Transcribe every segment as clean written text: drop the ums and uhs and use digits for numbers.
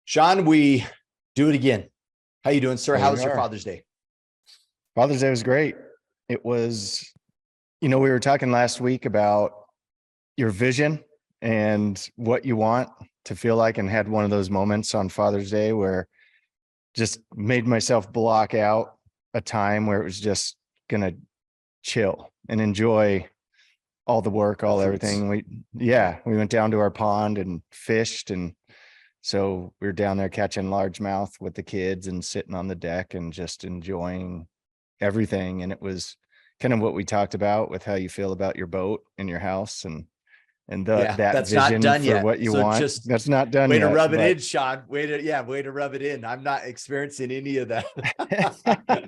Sean, we do it again. How you doing, sir? Here How we was your are. Father's Day? Father's Day was great. It was, we were talking last week about your vision and what you want to feel like, and had one of those moments on Father's Day where just made myself block out a time where it was just gonna chill and enjoy all the work, The all fruits. everything. We went down to our pond and fished, and so we were down there catching largemouth with the kids and sitting on the deck and just enjoying everything. And it was kind of what we talked about with how you feel about your boat and your house, and Yeah, that that's not vision done for yet. what you So want. just That's not done way to yet, rub it but in, Sean. Way to rub it in. I'm not experiencing any of that.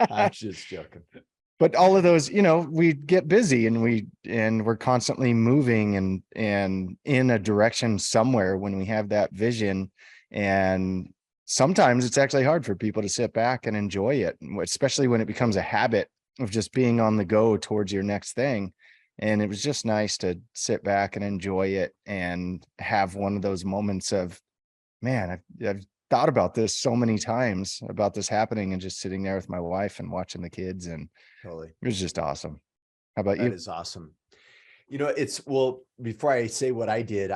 I'm just joking. but all of those, we get busy, and we're constantly moving and in a direction somewhere when we have that vision. And sometimes it's actually hard for people to sit back and enjoy it, especially when it becomes a habit of just being on the go towards your next thing. And it was just nice to sit back and enjoy it and have one of those moments of, man, I've thought about this so many times about this happening, and just sitting there with my wife and watching the kids, and Totally. it was just awesome. How about That you? is awesome. Well, before I say what I did,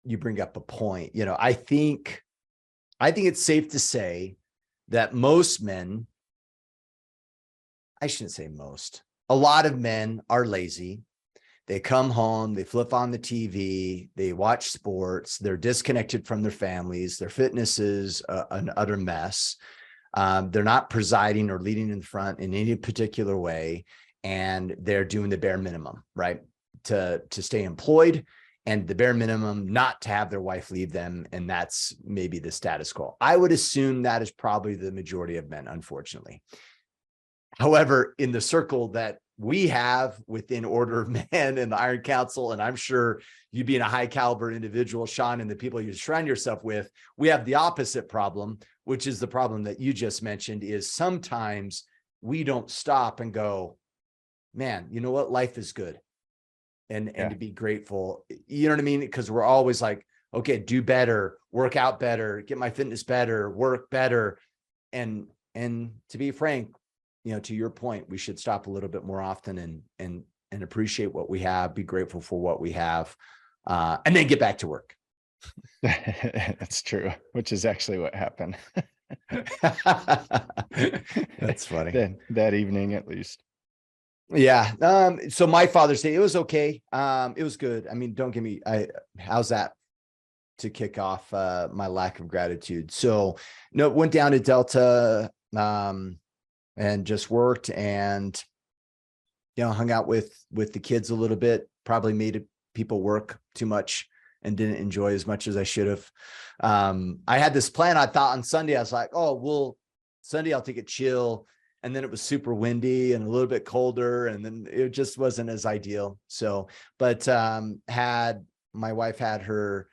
you bring up a point. I think it's safe to say that most men, I shouldn't say most, a lot of men are lazy. They come home, they flip on the TV, they watch sports, they're disconnected from their families, their fitness is an utter mess. They're not presiding or leading in front in any particular way, and they're doing the bare minimum, right? To stay employed, and the bare minimum not to have their wife leave them, and that's maybe the status quo. I would assume that is probably the majority of men, unfortunately. However, in the circle that we have within Order of Man and the Iron Council, and I'm sure you being a high caliber individual, Sean, and the people you surround yourself with, we have the opposite problem, which is the problem that you just mentioned, is sometimes we don't stop and go, man, you know what? Life is good. And Yeah. to be grateful, you know what I mean? Because we're always like, okay, do better, work out better, get my fitness better, work better. And to be frank, to your point, we should stop a little bit more often and appreciate what we have, be grateful for what we have, and then get back to work. That's true, which is actually what happened. That's funny. That evening, at least. Yeah. So my Father's Day, it was okay. It was good. I mean, don't give me, how's that to kick off my lack of gratitude? So no, went down to Delta, and just worked, and hung out with the kids a little bit. Probably made people work too much and didn't enjoy as much as I should have. I had this plan. I thought on Sunday, I was like, Sunday I'll take it chill. And then it was super windy and a little bit colder, and then it just wasn't as ideal. So, but had my wife had her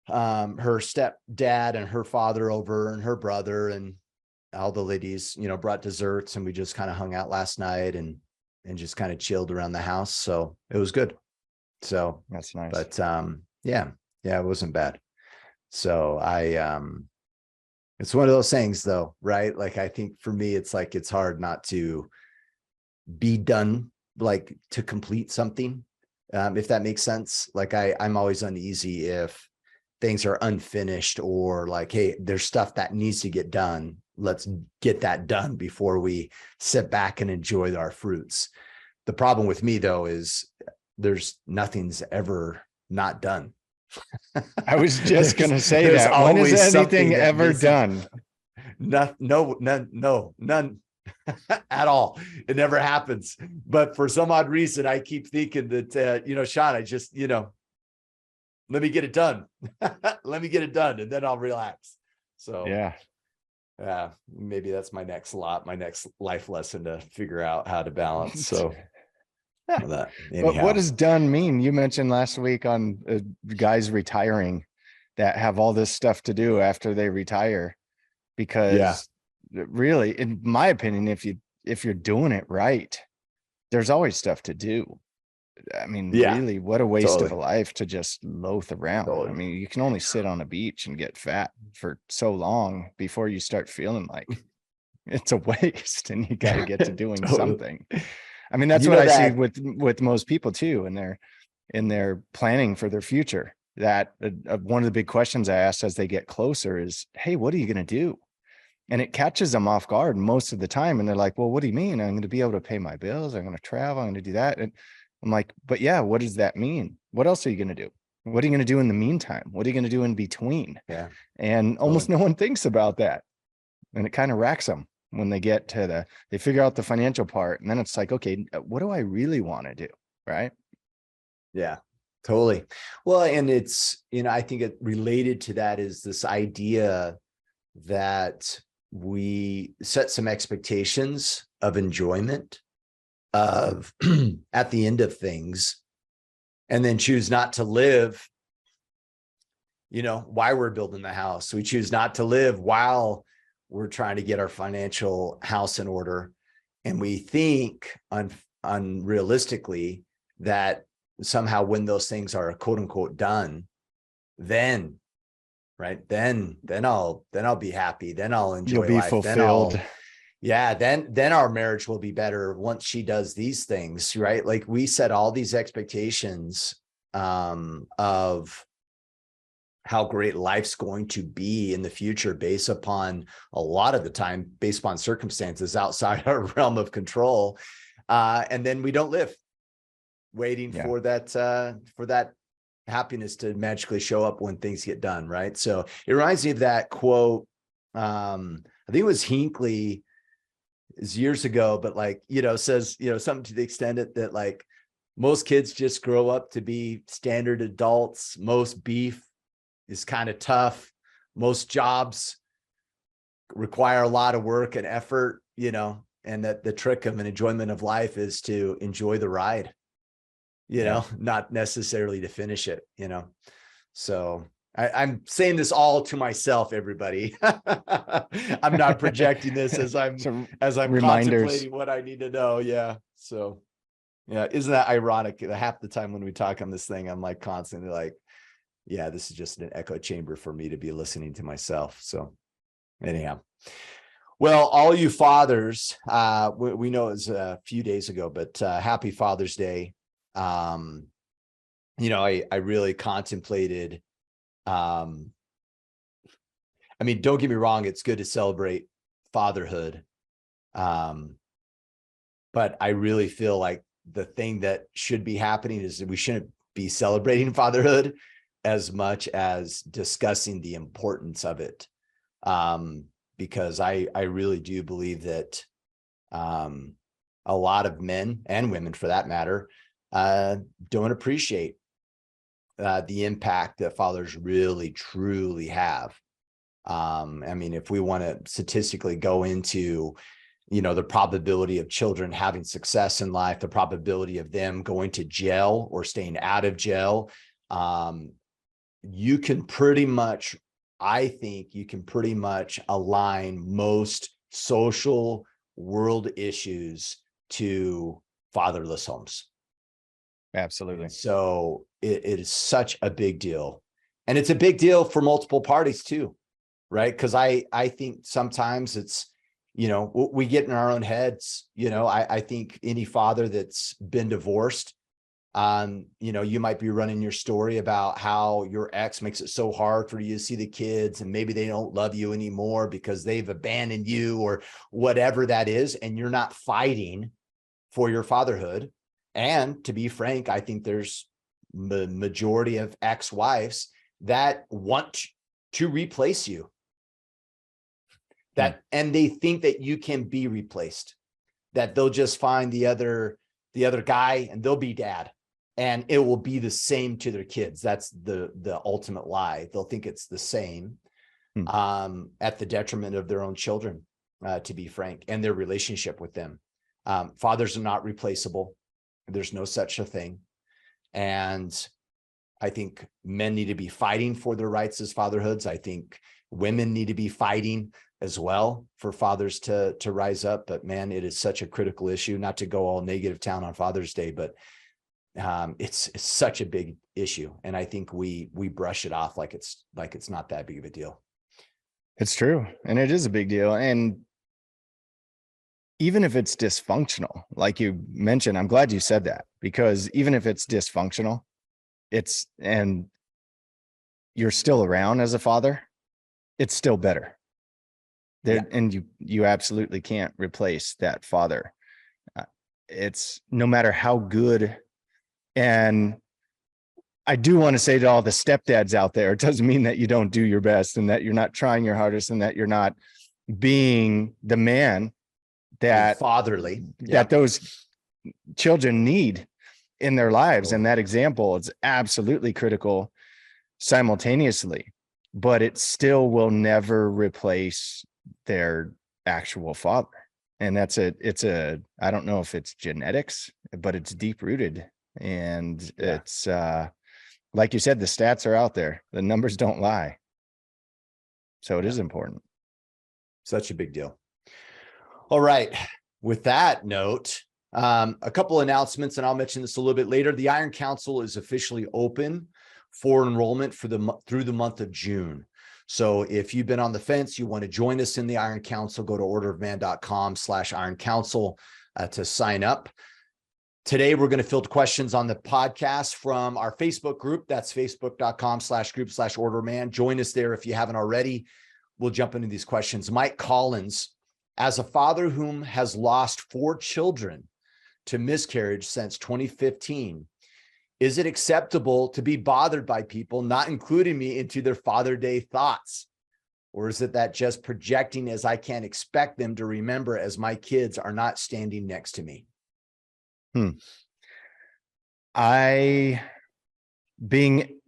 stepdad and her father over, and her brother, and all the ladies, brought desserts, and we just kind of hung out last night and just kind of chilled around the house. So it was good. So That's nice. But yeah, it wasn't bad. So it's one of those things though, right? Like, I think for me, it's like, it's hard not to be done, like to complete something. If that makes sense. Like I'm always uneasy if things are unfinished, or like, hey, there's stuff that needs to get done. Let's get that done before we sit back and enjoy our fruits. The problem with me though, is there's nothing's ever not done. I was just going to say there's that. When is always anything something ever done? None at all. It never happens. But for some odd reason, I keep thinking that, Sean, I just, let me get it done. Let me get it done, and then I'll relax. So yeah, maybe that's my next life lesson, to figure out how to balance. So that, but what does done mean? You mentioned last week on guys retiring that have all this stuff to do after they retire, because really, in my opinion, if you're doing it right, there's always stuff to do. I mean, Yeah, really, what a waste of a totally. life to just loaf around. I Totally. mean, you can only sit on a beach and get fat for so long before you start feeling like it's a waste and you got to get to doing Totally. something. I mean, that's You what know I see that, with most people too, and they're planning for their future. That one of the big questions I ask as they get closer is, "Hey, what are you going to do?" And it catches them off guard most of the time. And they're like, "Well, what do you mean? I'm going to be able to pay my bills. I'm going to travel. I'm going to do that." And I'm like, "But yeah, what does that mean? What else are you going to do? What are you going to do in the meantime? What are you going to do in between?" yeah, And almost totally. no one thinks about that. And it kind of racks them when they get to they figure out the financial part. And then it's like, okay, what do I really want to do? Right. Yeah, totally. Well, and it's, I think it related to that is this idea that we set some expectations of enjoyment of at the end of things, and then choose not to live, why we're building the house. We choose not to live while we're trying to get our financial house in order. And we think unrealistically that somehow when those things are quote unquote done, then right, then I'll be happy, then I'll You'll enjoy be life, then fulfilled. then our marriage will be better once she does these things, right? Like we set all these expectations of how great life's going to be in the future based upon, a lot of the time, based upon circumstances outside our realm of control. And then we don't live, waiting Yeah. for that happiness to magically show up when things get done, right? So it reminds me of that quote. I think it was Hinckley, is years ago, but says, something to the extent that like most kids just grow up to be standard adults. Most beef is kind of tough. Most jobs require a lot of work and effort, and that the trick of an enjoyment of life is to enjoy the ride, Yeah. not necessarily to finish it, So I'm saying this all to myself, everybody. I'm not projecting this as I'm So reminders. contemplating what I need to know. Yeah. So yeah, isn't that ironic? Half the time when we talk on this thing, I'm like constantly like, yeah, this is just an echo chamber for me to be listening to myself. So anyhow, well, all you fathers, we know it was a few days ago, but happy Father's Day. I really contemplated, I mean, don't get me wrong, it's good to celebrate fatherhood. But I really feel like the thing that should be happening is that we shouldn't be celebrating fatherhood as much as discussing the importance of it. Because I really do believe that a lot of men and women, for that matter, don't appreciate the impact that fathers really truly have. I mean, if we want to statistically go into, the probability of children having success in life, the probability of them going to jail or staying out of jail, you can pretty much, I think you can pretty much align most social world issues to fatherless homes. Absolutely. And so it is such a big deal. And it's a big deal for multiple parties too, right? Because I think sometimes it's, we get in our own heads. I think any father that's been divorced, you might be running your story about how your ex makes it so hard for you to see the kids, and maybe they don't love you anymore because they've abandoned you or whatever that is, and you're not fighting for your fatherhood. And to be frank, I think there's the majority of ex-wives that want to replace you, and they think that you can be replaced, that they'll just find the other guy and they'll be dad, and it will be the same to their kids. That's the ultimate lie. They'll think it's the same, at the detriment of their own children, to be frank, and their relationship with them. Fathers are not replaceable. There's no such a thing. And I think men need to be fighting for their rights as fatherhoods. I think women need to be fighting as well for fathers to rise up. But man, it is such a critical issue, not to go all negative town on Father's Day, but It's such a big issue. And I think we brush it off like it's not that big of a deal. It's true. And it is a big deal. And even if it's dysfunctional, like you mentioned, I'm glad you said that, because even if it's dysfunctional, and you're still around as a father, it's still better. And you absolutely can't replace that father. It's no matter how good. And I do want to say to all the stepdads out there, it doesn't mean that you don't do your best and that you're not trying your hardest and that you're not being the man that fatherly, that those children need in their lives. And that example is absolutely critical simultaneously, but it still will never replace their actual father. And I don't know if it's genetics, but it's deep rooted. And it's like you said, the stats are out there. The numbers don't lie. So it is important. Such a big deal. All right. With that note, a couple announcements, and I'll mention this a little bit later. The Iron Council is officially open for enrollment through the month of June. So if you've been on the fence, you want to join us in the Iron Council, go to orderofman.com/Iron Council to sign up. Today, we're going to field questions on the podcast from our Facebook group. That's facebook.com/group/orderman. Join us there if you haven't already. We'll jump into these questions. Mike Collins, as a father whom has lost 4 children to miscarriage since 2015, is it acceptable to be bothered by people not including me into their Father Day thoughts? Or is it that just projecting as I can't expect them to remember as my kids are not standing next to me? I, being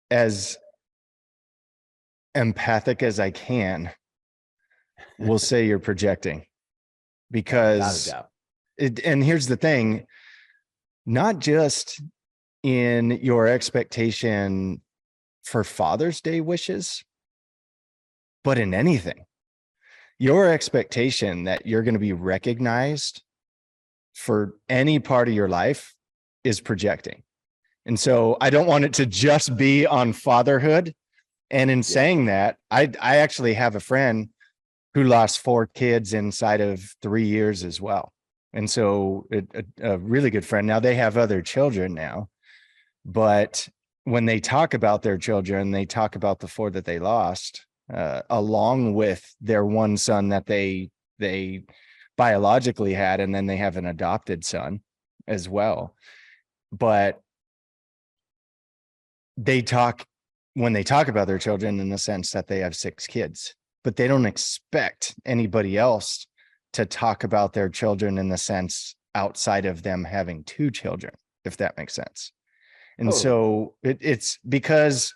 as empathic as I can, will say you're projecting, because and here's the thing, not just in your expectation for Father's Day wishes, but in anything, your expectation that you're going to be recognized for any part of your life is projecting. And so I don't want it to just be on fatherhood. And in saying that, I actually have a friend who lost 4 kids inside of 3 years as well. And so a really good friend. Now they have other children now, but when they talk about their children, they talk about the 4 that they lost, along with their one son that they biologically had, and then they have an adopted son as well. But when they talk about their children in the sense that they have 6 kids, but they don't expect anybody else to talk about their children in the sense outside of them having 2 children, if that makes sense. And so it's because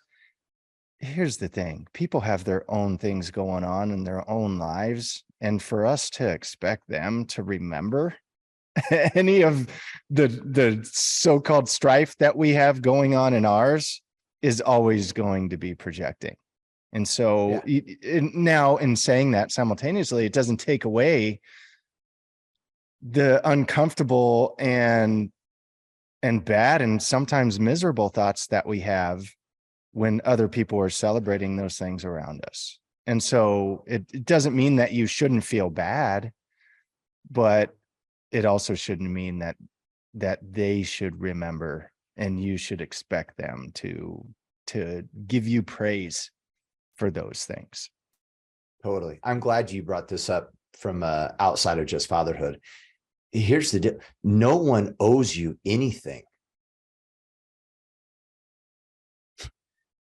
here's the thing, people have their own things going on in their own lives. And for us to expect them to remember any of the so-called strife that we have going on in ours is always going to be projecting. And so now, in saying that simultaneously, it doesn't take away the uncomfortable and bad and sometimes miserable thoughts that we have when other people are celebrating those things around us. And so it doesn't mean that you shouldn't feel bad, but it also shouldn't mean that they should remember and you should expect them to give you praise for those things. Totally. I'm glad you brought this up from outside of just fatherhood. Here's the deal. No one owes you anything.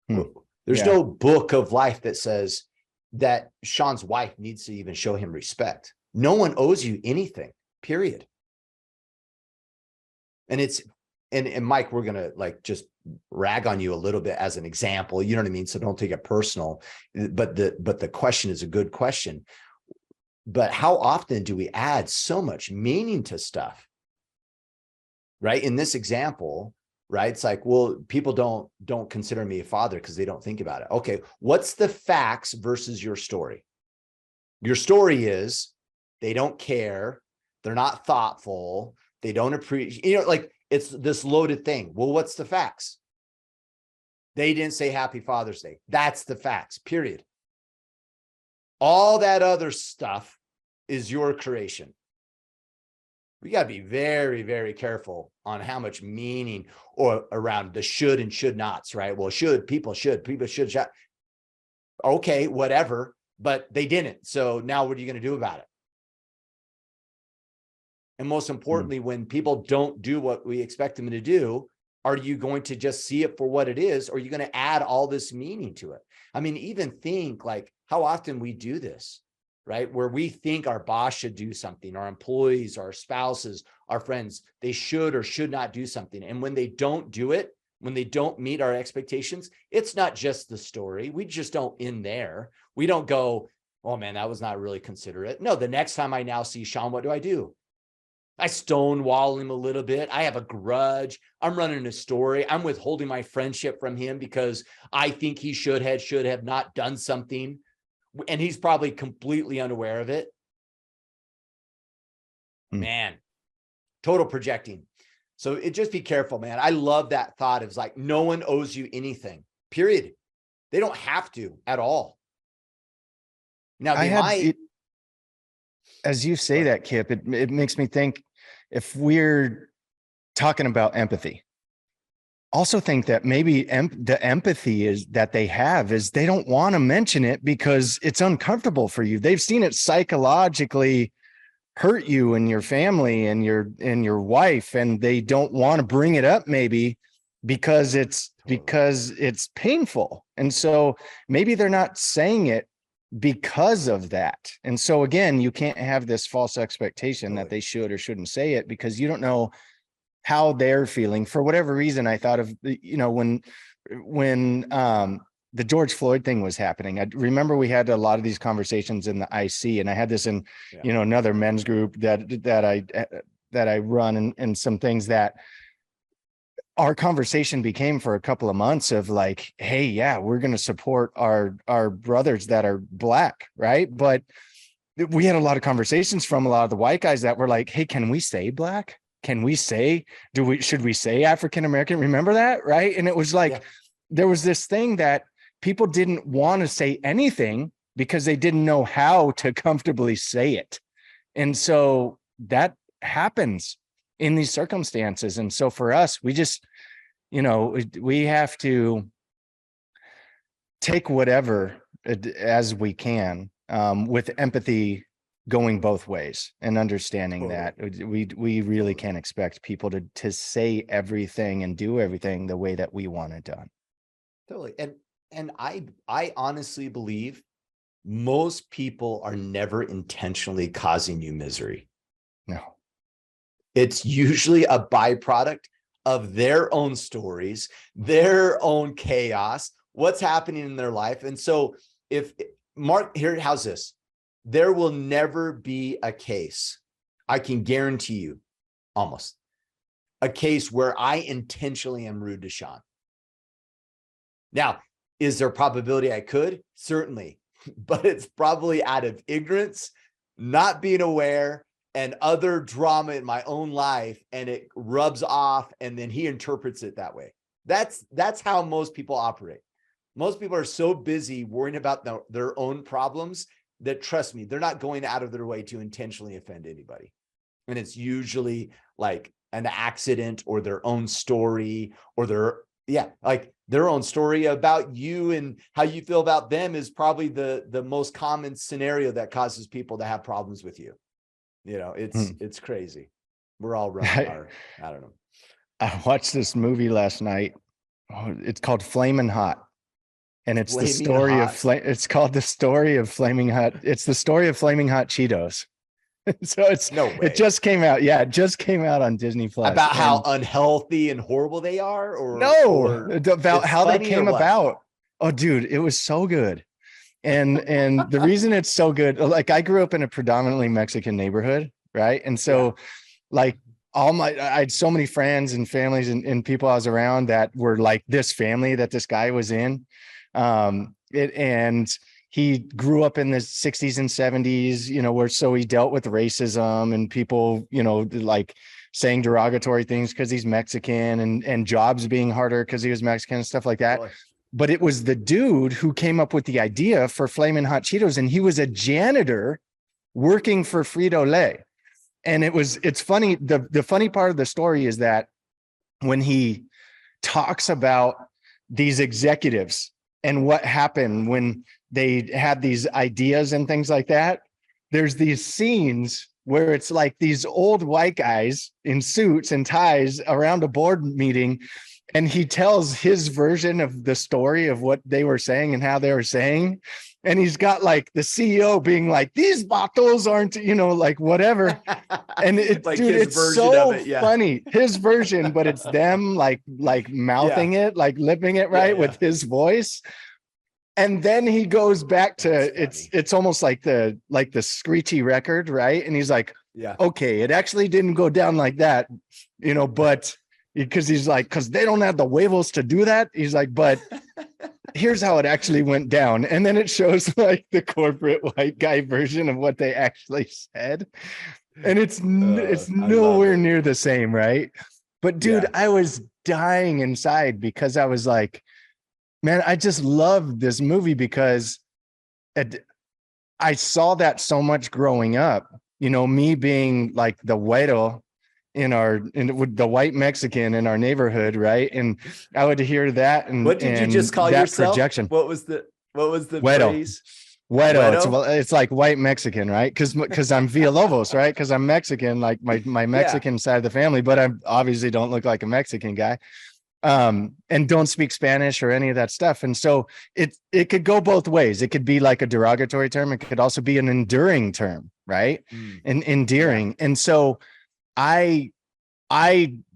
There's no book of life that says that Sean's wife needs to even show him respect. No one owes you anything, period. And and Mike, we're going to just rag on you a little bit as an example, you know what I mean? So don't take it personal, but the question is a good question. But how often do we add so much meaning to stuff? Right? In this example, right? It's like, well, people don't consider me a father because they don't think about it. Okay, what's the facts versus your story? Your story is they don't care, they're not thoughtful, they don't appreciate, It's this loaded thing. Well, what's the facts? They didn't say Happy Father's Day. That's the facts, period. All that other stuff is your creation. We got to be very, very careful on how much meaning or around the should and should nots, right? Well, people should. Okay, whatever, but they didn't. So now what are you going to do about it? And most importantly, when people don't do what we expect them to do, are you going to just see it for what it is? Or are you going to add all this meaning to it? I mean, even think like how often we do this, right? Where we think our boss should do something, our employees, our spouses, our friends, they should or should not do something. And when they don't do it, when they don't meet our expectations, it's not just the story. We just don't end there. We don't go, oh man, that was not really considerate. No, the next time I now see Sean, what do? I stonewall him a little bit. I have a grudge. I'm running a story. I'm withholding my friendship from him because I think he should have not done something. And he's probably completely unaware of it. Man, total projecting. So just be careful, man. I love that thought. It's like, no one owes you anything, period. They don't have to at all. Now, as you say that, Kip, it makes me think, if we're talking about empathy, also think that maybe the empathy is that they have is they don't want to mention it because it's uncomfortable for you. They've seen it psychologically hurt you and your family and your wife, and they don't want to bring it up maybe because it's painful. And so maybe they're not saying it because of that. And so again, you can't have this false expectation that they should or shouldn't say it because you don't know how they're feeling. For whatever reason, I thought of, when the George Floyd thing was happening, I remember we had a lot of these conversations in the IC, and I had this in, another men's group that I run, and some things that our conversation became for a couple of months of like, hey, yeah, we're going to support our brothers that are Black. Right. But we had a lot of conversations from a lot of the white guys that were like, hey, can we say Black? Can we say, should we say African-American? Remember that? Right. And it was like, there was this thing that people didn't want to say anything because they didn't know how to comfortably say it. And so that happens in these circumstances. And so for us, we just, we have to take whatever as we can, with empathy going both ways, and understanding that we really can't expect people to say everything and do everything the way that we want it done. Totally. And I honestly believe most people are never intentionally causing you misery. No. It's usually a byproduct of their own stories, their own chaos, what's happening in their life. And so if Mark, how's this? There will never be a case, I can guarantee you, almost, a case where I intentionally am rude to Sean. Now, is there a probability I could? Certainly, but it's probably out of ignorance, not being aware, and other drama in my own life, and it rubs off, and then he interprets it that way. That's how most people operate. Most people are so busy worrying about their own problems that, trust me, they're not going out of their way to intentionally offend anybody. And it's usually like an accident or their own story, or their own story about you and how you feel about them is probably the most common scenario that causes people to have problems with you. It's crazy. We're all running I don't know. I watched this movie last night. It's called Flamin' Hot. And it's the story it's called The Story of Flaming Hot. It's the story of Flaming Hot Cheetos. So it just came out. Yeah, it just came out on Disney Plus. About how unhealthy and horrible they are, about how they came about. Oh, dude, it was so good. And the reason it's so good, like, I grew up in a predominantly Mexican neighborhood, right? And so like I had so many friends and families and people I was around that were like this family that this guy was in. And he grew up in the 60s and 70s, so he dealt with racism and people, like saying derogatory things because he's Mexican, and jobs being harder because he was Mexican and stuff like that. Boy. But it was the dude who came up with the idea for Flamin' Hot Cheetos, and he was a janitor working for Frito-Lay. And it's funny. The funny part of the story is that when he talks about these executives and what happened when they had these ideas and things like that, there's these scenes where it's like these old white guys in suits and ties around a board meeting, and he tells his version of the story of what they were saying and how they were saying. And he's got like the CEO being like, these bottles aren't, like whatever. And it, Like dude, his it's version so of it, yeah. funny. His version, but it's them like mouthing it, like lipping it right with his voice. And then he goes back to it's almost like the screechy record, right? And he's like, yeah, okay, it actually didn't go down like that, but because he's like, because they don't have the huevos to do that. He's like, but here's how it actually went down. And then it shows like the corporate white guy version of what they actually said. And it's nowhere near the same, right? But dude, I was dying inside because I was like, man, I just love this movie because I saw that so much growing up, me being like the güero with the white Mexican in our neighborhood, right? And I would hear that. And what did you just call that yourself? Projection. What was the güero. phrase? Güero. It's like white Mexican, right? Because I'm Villalobos, right? Because I'm Mexican, like my Mexican side of the family, but I obviously don't look like a Mexican guy. And don't speak Spanish or any of that stuff. And so it could go both ways. It could be like a derogatory term. It could also be an enduring term, right? And endearing. And so I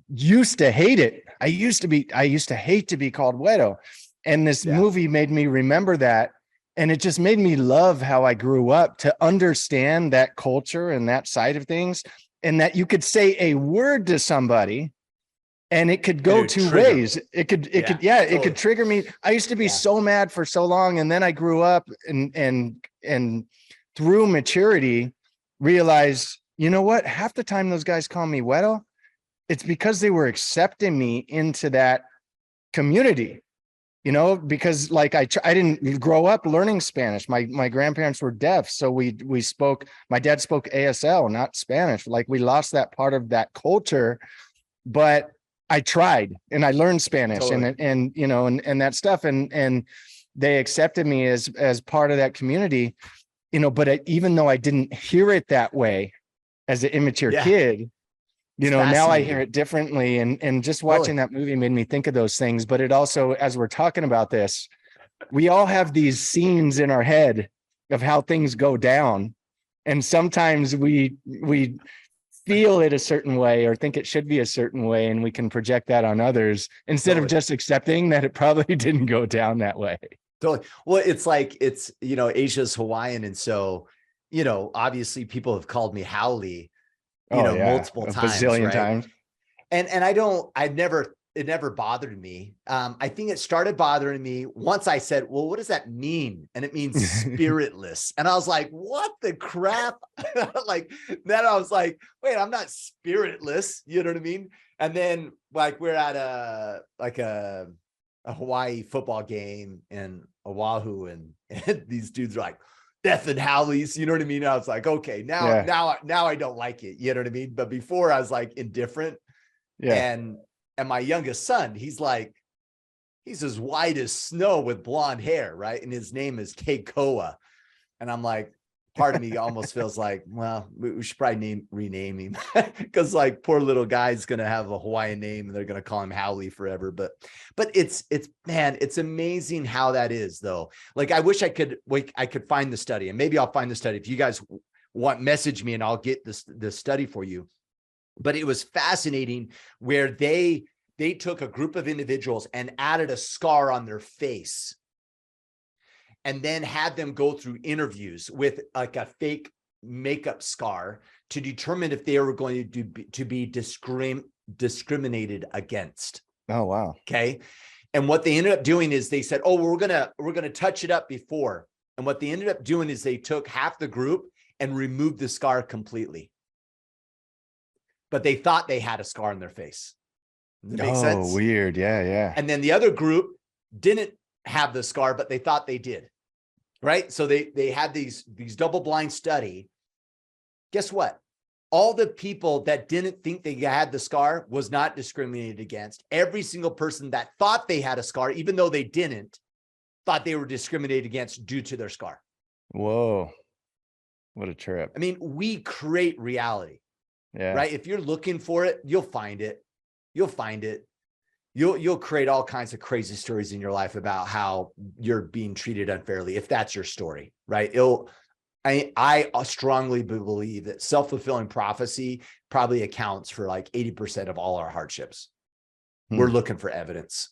used to hate it. I used to hate to be called güero. And this movie made me remember that. And it just made me love how I grew up to understand that culture and that side of things. And that you could say a word to somebody and it could go two ways. It could trigger me. I used to be so mad for so long. And then I grew up and through maturity realized, you know what? Half the time those guys call me güero, it's because they were accepting me into that community, because like I didn't grow up learning Spanish. My grandparents were deaf. So my dad spoke ASL, not Spanish. Like we lost that part of that culture, but I tried and I learned Spanish and that stuff. And they accepted me as part of that community, but even though I didn't hear it that way as an immature kid, now I hear it differently. And just watching that movie made me think of those things. But it also, as we're talking about this, we all have these scenes in our head of how things go down. And sometimes we feel it a certain way or think it should be a certain way, and we can project that on others instead of just accepting that it probably didn't go down that way. Totally. Well, it's like Asia's Hawaiian, and so obviously people have called me Howley multiple times, bazillion right? times. And it never bothered me. I think it started bothering me once I said, well, what does that mean? And it means spiritless. And I was like, what the crap? Like then I was like, wait, I'm not spiritless. You know what I mean? And then like we're at a Hawaii football game in Oahu, and these dudes are like, Death and Howleys, you know what I mean? I was like, okay, now I don't like it. You know what I mean? But before I was like indifferent. Yeah. And my youngest son, he's as white as snow with blonde hair, right? And his name is Keikoa. And I'm like, part of me almost feels like, well, we should probably rename him because like poor little guy's gonna have a Hawaiian name and they're gonna call him Howley forever. But it's man, it's amazing how that is though. Like I wish I could find the study, and maybe I'll find the study. If you guys want, message me and I'll get the study for you. But it was fascinating where they took a group of individuals and added a scar on their face and then had them go through interviews with like a fake makeup scar to determine if they were going to be discriminated against. Oh, wow. Okay. And what they ended up doing is they said, oh, we're going to touch it up before. And what they ended up doing is they took half the group and removed the scar completely. but they thought they had a scar on their face. Does that make Oh, sense? weird. Yeah, yeah. And then the other group didn't have the scar, but they thought they did. Right. So they had these double-blind study. Guess what? All the people that didn't think they had the scar was not discriminated against. Every single person that thought they had a scar, even though they didn't, thought they were discriminated against due to their scar. Whoa. What a trip. I mean, we create reality, Yeah. right? If you're looking for it, you'll find it. You'll find it. You'll create all kinds of crazy stories in your life about how you're being treated unfairly, if that's your story, right? I strongly believe that self-fulfilling prophecy probably accounts for like 80% of all our hardships. We're looking for evidence,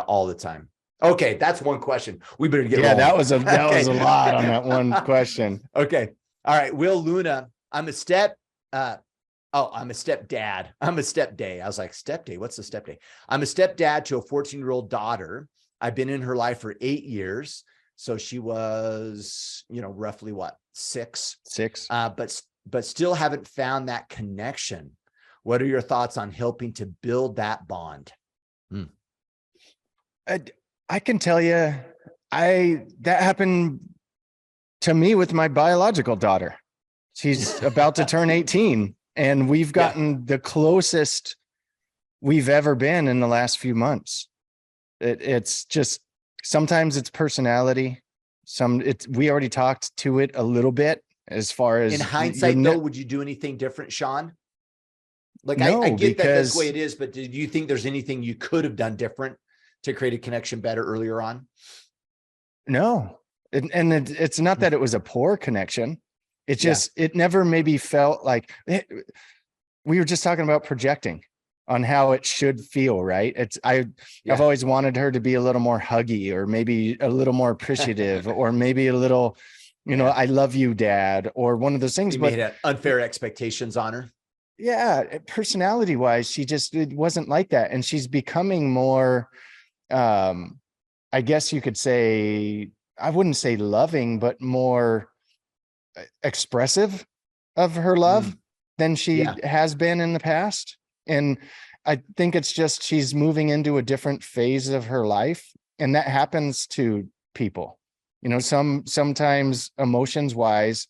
all the time. Okay, that's one question. We better get rolling. That was a lot on that one question. Okay. All right. Will Luna, I'm a stepdad. I'm a stepday. I was like, stepday? What's the stepday? I'm a stepdad to a 14-year-old daughter. I've been in her life for 8 years. So she was, roughly what, 6? 6. But still haven't found that connection. What are your thoughts on helping to build that bond? I can tell you, that happened to me with my biological daughter. She's about to turn 18, and we've gotten the closest we've ever been in the last few months. It's just, sometimes it's personality. We already talked to it a little bit as far as in hindsight, though, would you do anything different, Sean? Like, no, I get that that's the way it is, but do you think there's anything you could have done different to create a connection better earlier on? No. And it's not that it was a poor connection. It's just, it never maybe felt like we were just talking about projecting on how it should feel, right? I've always wanted her to be a little more huggy, or maybe a little more appreciative, or maybe a little, I love you, Dad, or one of those things. You made unfair expectations on her. Yeah. Personality wise, it wasn't like that. And she's becoming more, I guess you could say, I wouldn't say loving, but more expressive of her love than she has been in the past. And I think it's just, she's moving into a different phase of her life. And that happens to people, sometimes emotions wise,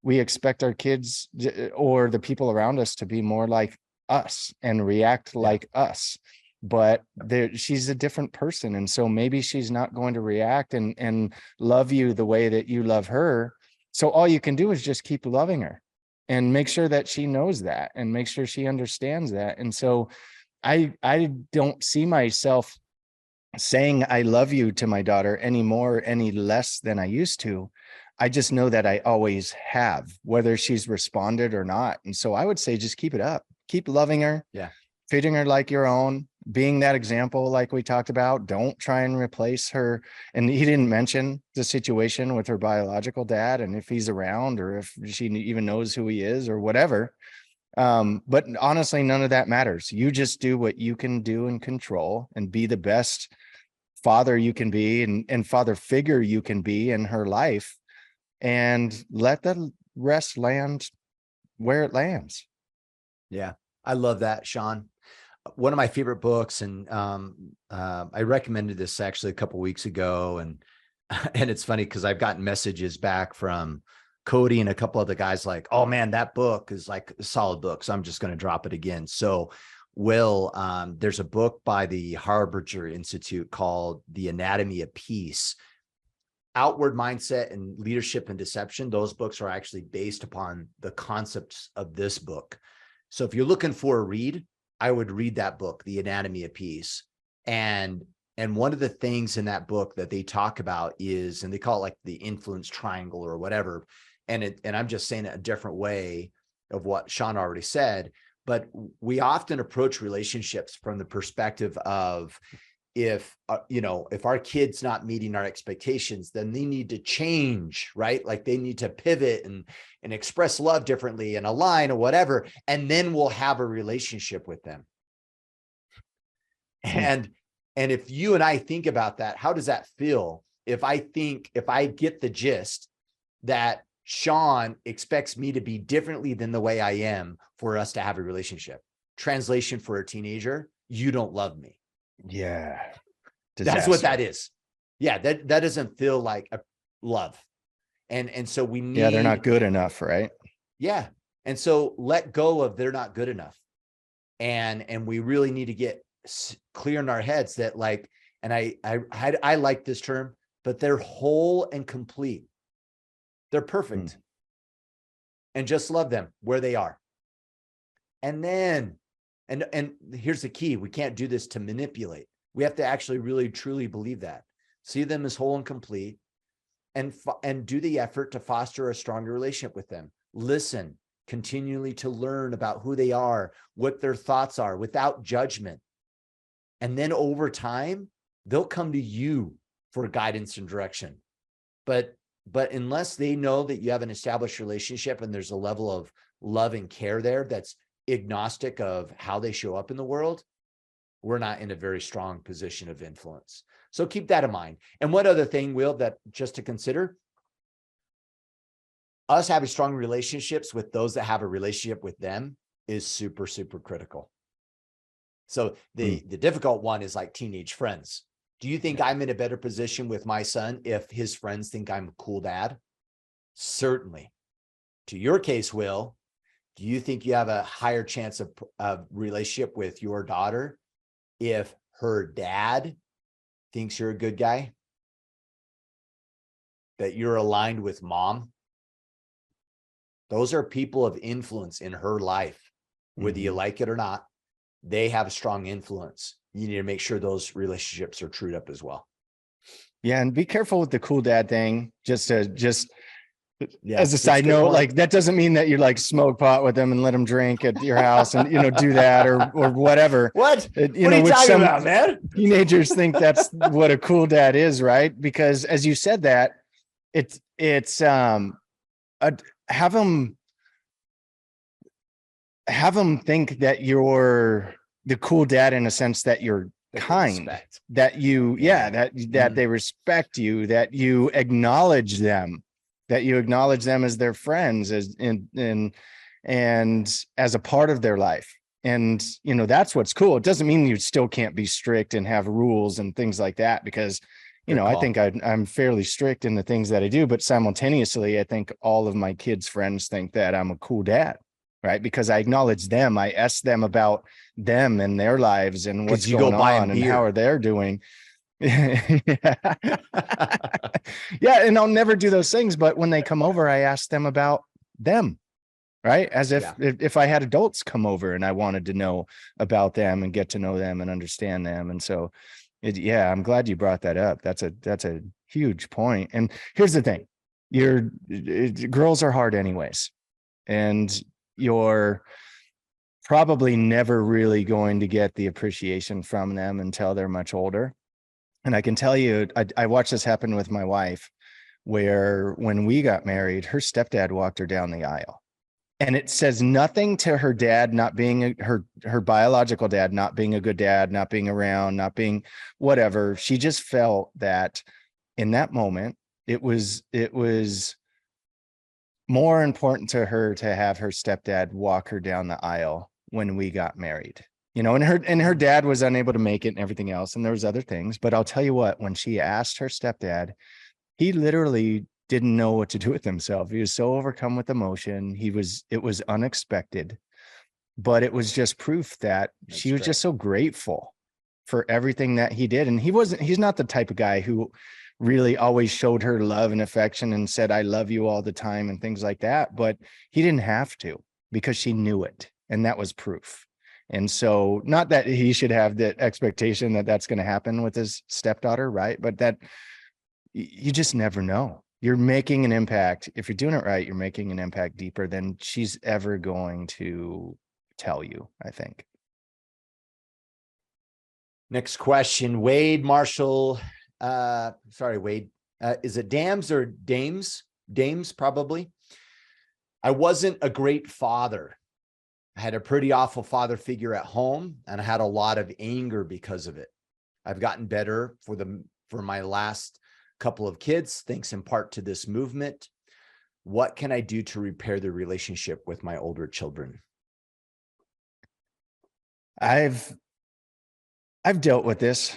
we expect our kids or the people around us to be more like us and react like us. But she's a different person. And so maybe she's not going to react and love you the way that you love her. So all you can do is just keep loving her and make sure that she knows that and make sure she understands that. And so I don't see myself saying I love you to my daughter anymore, any less than I used to. I just know that I always have, whether she's responded or not. And so I would say, just keep it up, keep loving her. Yeah. Treating her like your own, being that example, like we talked about. Don't try and replace her. And he didn't mention the situation with her biological dad and if he's around or if she even knows who he is or whatever. But honestly, none of that matters. You just do what you can do and control and be the best father you can be and father figure you can be in her life, and let the rest land where it lands. Yeah. I love that, Sean. One of my favorite books, and I recommended this actually a couple of weeks ago, and it's funny because I've gotten messages back from Cody and a couple other guys like, oh man, that book is like a solid book, so I'm just going to drop it again. So there's a book by the Harbinger Institute called The Anatomy of Peace. Outward Mindset and Leadership and Deception. Those books are actually based upon the concepts of this book. So if you're looking for a read, I would read that book, The Anatomy of Peace. And one of the things in that book that they talk about is, and they call it like the influence triangle or whatever. And I'm just saying it a different way of what Sean already said, but we often approach relationships from the perspective of, if our kid's not meeting our expectations, then they need to change, right? Like they need to pivot and express love differently and align or whatever. And then we'll have a relationship with them. And if you and I think about that, how does that feel? If I get the gist that Sean expects me to be differently than the way I am for us to have a relationship. Translation for a teenager, you don't love me. Yeah. That's what that Disaster. is. Yeah, that doesn't feel like a love. And so we Yeah, they're not need, good enough, right? yeah. And so let go of they're not good enough. And we really need to get clear in our heads that like, and I like this term, but they're whole and complete. They're perfect. And just love them where they are. And then, and here's the key, we can't do this to manipulate. We have to actually really truly believe that. See them as whole and complete, and do the effort to foster a stronger relationship with them. Listen continually to learn about who they are, what their thoughts are without judgment. And then over time, they'll come to you for guidance and direction. But unless they know that you have an established relationship and there's a level of love and care there that's agnostic of how they show up in the world, we're not in a very strong position of influence. So keep that in mind. And one other thing, Will, that just to consider, us having strong relationships with those that have a relationship with them is super, super critical. So the difficult one is like teenage friends. Do you think I'm in a better position with my son if his friends think I'm a cool dad? Certainly. To your case, Will, do you think you have a higher chance of relationship with your daughter if her dad thinks you're a good guy? That you're aligned with mom? Those are people of influence in her life, whether you like it or not. They have a strong influence. You need to make sure those relationships are trued up as well. Yeah, and be careful with the cool dad thing. Just Yeah, as a side note, like that doesn't mean that you like smoke pot with them and let them drink at your house and do that or whatever. What? What are you talking about, man? Teenagers think that's what a cool dad is, right? Because as you said that, it's have them think that you're the cool dad in a sense that you're kind, that you that they respect you, that you acknowledge them, as their friends, as and as a part of their life. And that's what's cool. It doesn't mean you still can't be strict and have rules and things like that, because I think I'm fairly strict in the things that I do, but simultaneously I think all of my kids' friends think that I'm a cool dad, right? Because I acknowledge them. I ask them about them and their lives and what's going on and how are they doing. Yeah, and I'll never do those things, but when they come over, I ask them about them, right? As if I had adults come over and I wanted to know about them and get to know them and understand them. And so I'm glad you brought that up. That's a huge point. And here's the thing, girls are hard anyways, and you're probably never really going to get the appreciation from them until they're much older. And I can tell you, I watched this happen with my wife, where when we got married, her stepdad walked her down the aisle. And it says nothing to her dad not being her biological dad, not being a good dad, not being around, not being whatever. She just felt that in that moment, it was more important to her to have her stepdad walk her down the aisle when we got married. And her dad was unable to make it and everything else. And there was other things, but I'll tell you what, when she asked her stepdad, he literally didn't know what to do with himself. He was so overcome with emotion. It was unexpected, but it was just proof that she was just so grateful for everything that he did. And he's not the type of guy who really always showed her love and affection and said, I love you all the time and things like that. But he didn't have to, because she knew it. And that was proof. And so, not that he should have the expectation that that's going to happen with his stepdaughter, right? But that you just never know. You're making an impact. If you're doing it right, you're making an impact deeper than she's ever going to tell you, I think. Next question, Wade Marshall. Sorry, Wade. Is it Dams or Dames? Dames, probably. I wasn't a great father. I had a pretty awful father figure at home, and I had a lot of anger because of it. I've gotten better for my last couple of kids, thanks in part to this movement. What can I do to repair the relationship with my older children? I've dealt with this,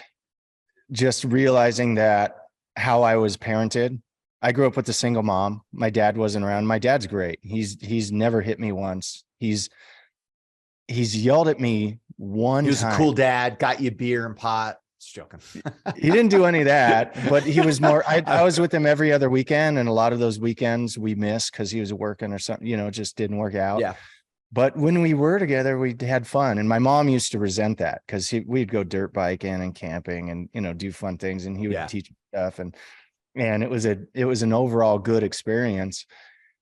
just realizing that how I was parented. I grew up with a single mom. My dad wasn't around. My dad's great. He's never hit me once. He's yelled at me one He was a time. cool dad, got you beer and pot. Just joking. He didn't do any of that, but he was more, I was with him every other weekend. And a lot of those weekends we missed because he was working or something, it just didn't work out. Yeah. But when we were together, we had fun. And my mom used to resent that because we'd go dirt biking and camping and, do fun things. And he would teach me stuff. And it was an overall good experience.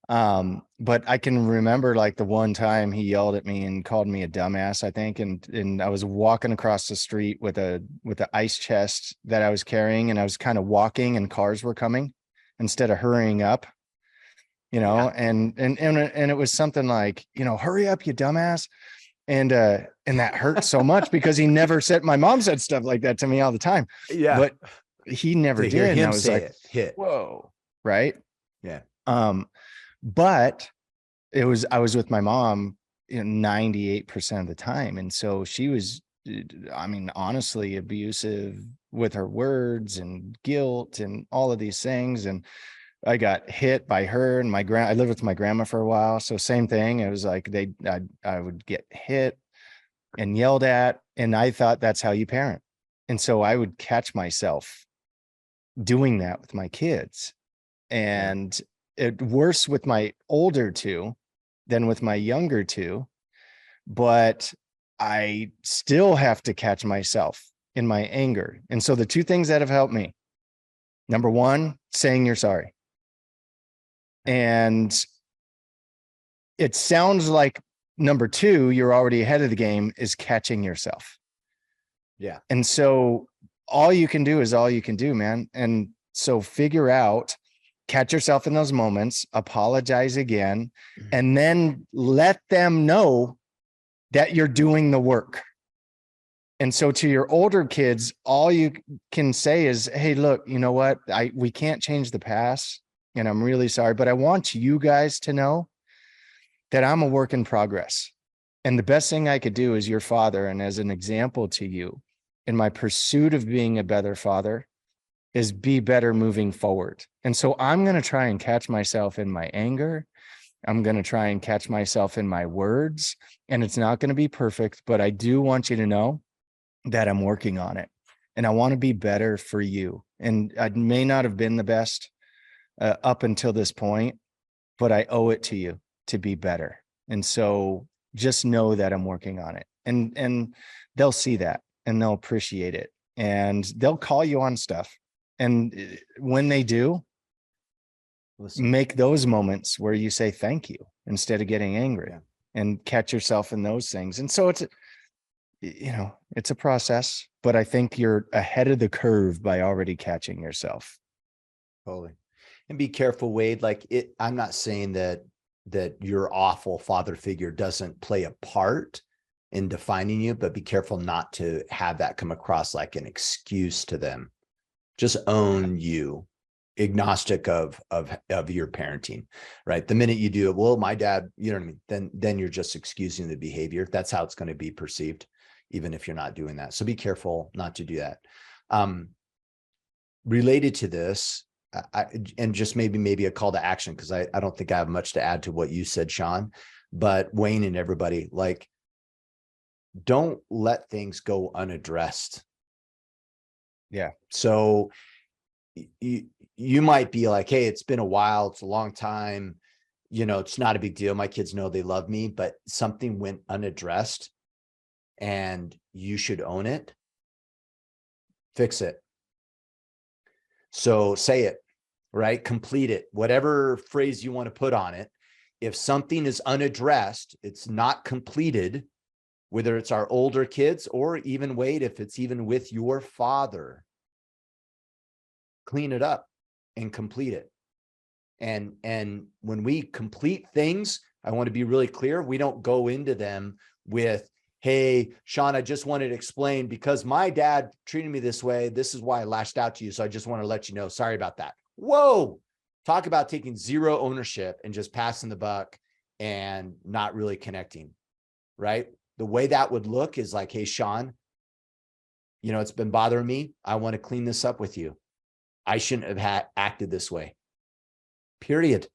But I can remember like the one time he yelled at me and called me a dumbass, I think. And I was walking across the street with the ice chest that I was carrying, and I was kind of walking and cars were coming instead of hurrying up, and it was something like, hurry up, you dumbass. And that hurt so much because he never said, my mom said stuff like that to me all the time. Yeah. But he never To did. hear And I him was say like, it hit. whoa. Right. Yeah. But I was with my mom 98% of the time. And so she was, honestly abusive with her words and guilt and all of these things. And I got hit by her and I lived with my grandma for a while. So same thing. It was like I would get hit and yelled at, and I thought that's how you parent. And so I would catch myself doing that with my kids, and it worse with my older two than with my younger two. But I still have to catch myself in my anger. And so the two things that have helped me, number one, saying you're sorry. And it sounds like number two, you're already ahead of the game, is catching yourself. Yeah. And so all you can do is all you can do, man. And so figure out, catch yourself in those moments, apologize again, and then let them know that you're doing the work. And so to your older kids, all you can say is, hey, look, you know what? We can't change the past, and I'm really sorry, but I want you guys to know that I'm a work in progress. And the best thing I could do as your father and as an example to you in my pursuit of being a better father is be better moving forward. And so I'm going to try and catch myself in my anger. I'm going to try and catch myself in my words, and it's not going to be perfect, but I do want you to know that I'm working on it, and I want to be better for you. And I may not have been the best up until this point, but I owe it to you to be better. And so just know that I'm working on it, and they'll see that and they'll appreciate it, and they'll call you on stuff. And when they do, make those moments where you say thank you instead of getting angry, and catch yourself in those things. And so it's a process, but I think you're ahead of the curve by already catching yourself. Totally. And be careful, Wade. I'm not saying that your awful father figure doesn't play a part in defining you, but be careful not to have that come across like an excuse to them. Just own you, agnostic of your parenting, right? The minute you do it, well, my dad, you know what I mean? Then you're just excusing the behavior. That's how it's going to be perceived, even if you're not doing that. So be careful not to do that. Related to this, and just maybe a call to action, because I don't think I have much to add to what you said, Sean, but Wayne and everybody, don't let things go unaddressed. Yeah. So you might be like, hey, it's been a while. It's a long time. It's not a big deal. My kids know they love me, but something went unaddressed and you should own it. Fix it. So say it, right? Complete it, whatever phrase you want to put on it. If something is unaddressed, it's not completed, whether it's our older kids or even Wade, if it's even with your father, clean it up and complete it. And when we complete things, I want to be really clear. We don't go into them with, hey, Sean, I just wanted to explain because my dad treated me this way. This is why I lashed out to you. So I just want to let you know, sorry about that. Whoa, talk about taking zero ownership and just passing the buck and not really connecting, right? The way that would look is like, hey, Sean, you know, it's been bothering me. I want to clean this up with you. I shouldn't have acted this way. Period.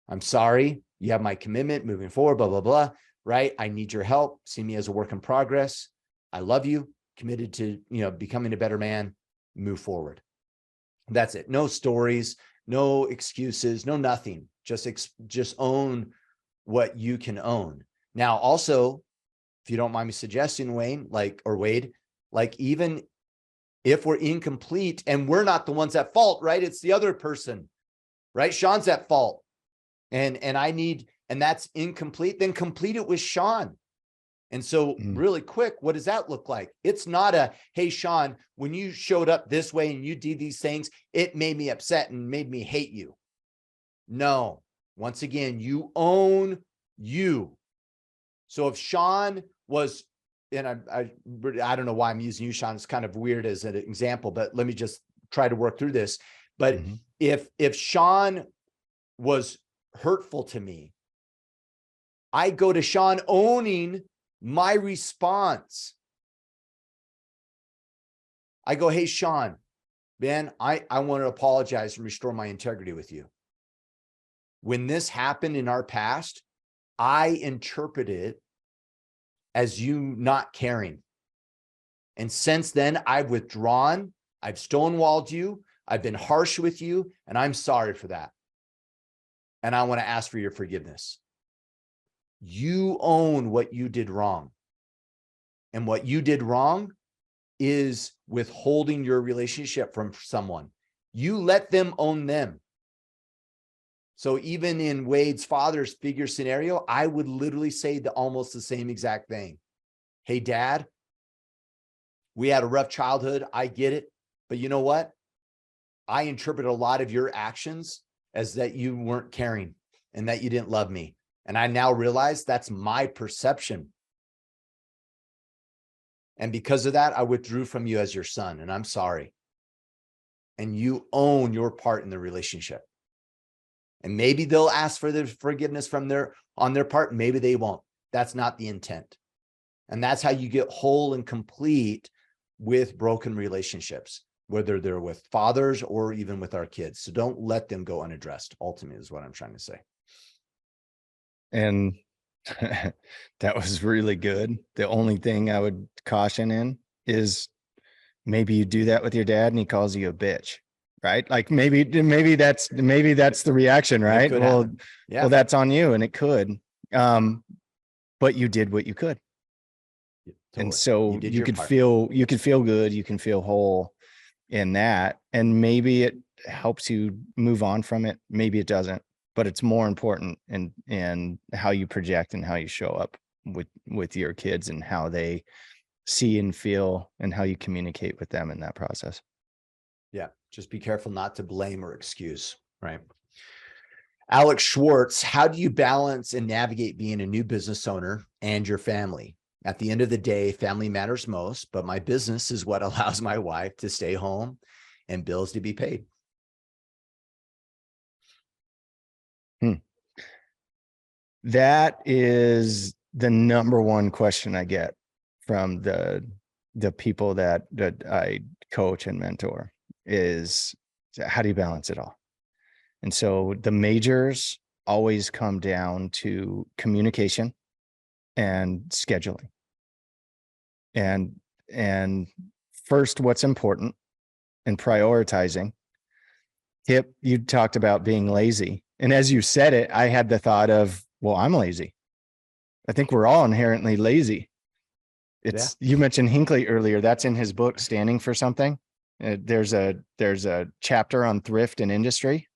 I'm sorry. You have my commitment moving forward, blah, blah, blah, right? I need your help. See me as a work in progress. I love you, committed to, you know, becoming a better man, move forward. That's it. No stories, no excuses, no nothing. Just own what you can own. Now, also, if you don't mind me suggesting, Wade, like even if we're incomplete and we're not the ones at fault, right? It's the other person, right? Sean's at fault. And that's incomplete, then complete it with Sean. And so really quick, what does that look like? It's not a, hey, Sean, when you showed up this way and you did these things, it made me upset and made me hate you. No, once again, you own you. So if Sean was, and I don't know why I'm using you, Sean, it's kind of weird as an example, but let me just try to work through this. But if Sean was hurtful to me, I go to Sean owning my response. I go, hey, Sean, man, I want to apologize and restore my integrity with you. When this happened in our past, I interpreted it as you not caring. And since then, I've withdrawn, I've stonewalled you, I've been harsh with you, and I'm sorry for that. And I want to ask for your forgiveness. You own what you did wrong. And what you did wrong is withholding your relationship from someone. You let them own them. So even in Wade's father's figure scenario, I would literally say almost the same exact thing. Hey, Dad, we had a rough childhood. I get it. But you know what? I interpret a lot of your actions as that you weren't caring and that you didn't love me. And I now realize that's my perception. And because of that, I withdrew from you as your son, and I'm sorry. And you own your part in the relationship. And maybe they'll ask for the forgiveness on their part. Maybe they won't. That's not the intent. And that's how you get whole and complete with broken relationships, whether they're with fathers or even with our kids. So don't let them go unaddressed, ultimately, is what I'm trying to say. And that was really good. The only thing I would caution in is maybe you do that with your dad and he calls you a bitch, right? Like maybe that's the reaction, right? Well, yeah. Well, that's on you, and it could. But you did what you could. Yeah, totally. And so you could feel good, you can feel whole in that. And maybe it helps you move on from it. Maybe it doesn't. But it's more important in how you project and how you show up with your kids and how they see and feel and how you communicate with them in that process. Yeah. Just be careful not to blame or excuse, right? Alex Schwartz, how do you balance and navigate being a new business owner and your family? At the end of the day, family matters most, but my business is what allows my wife to stay home and bills to be paid. That is the number one question I get from the people that I coach and mentor is, how do you balance it all? And so the majors always come down to communication and scheduling. And first, what's important and prioritizing. Kip, you talked about being lazy. And as you said it, I had the thought of, well, I'm lazy. I think we're all inherently lazy. You mentioned Hinckley earlier. That's in his book, Standing for Something. There's a chapter on thrift and industry.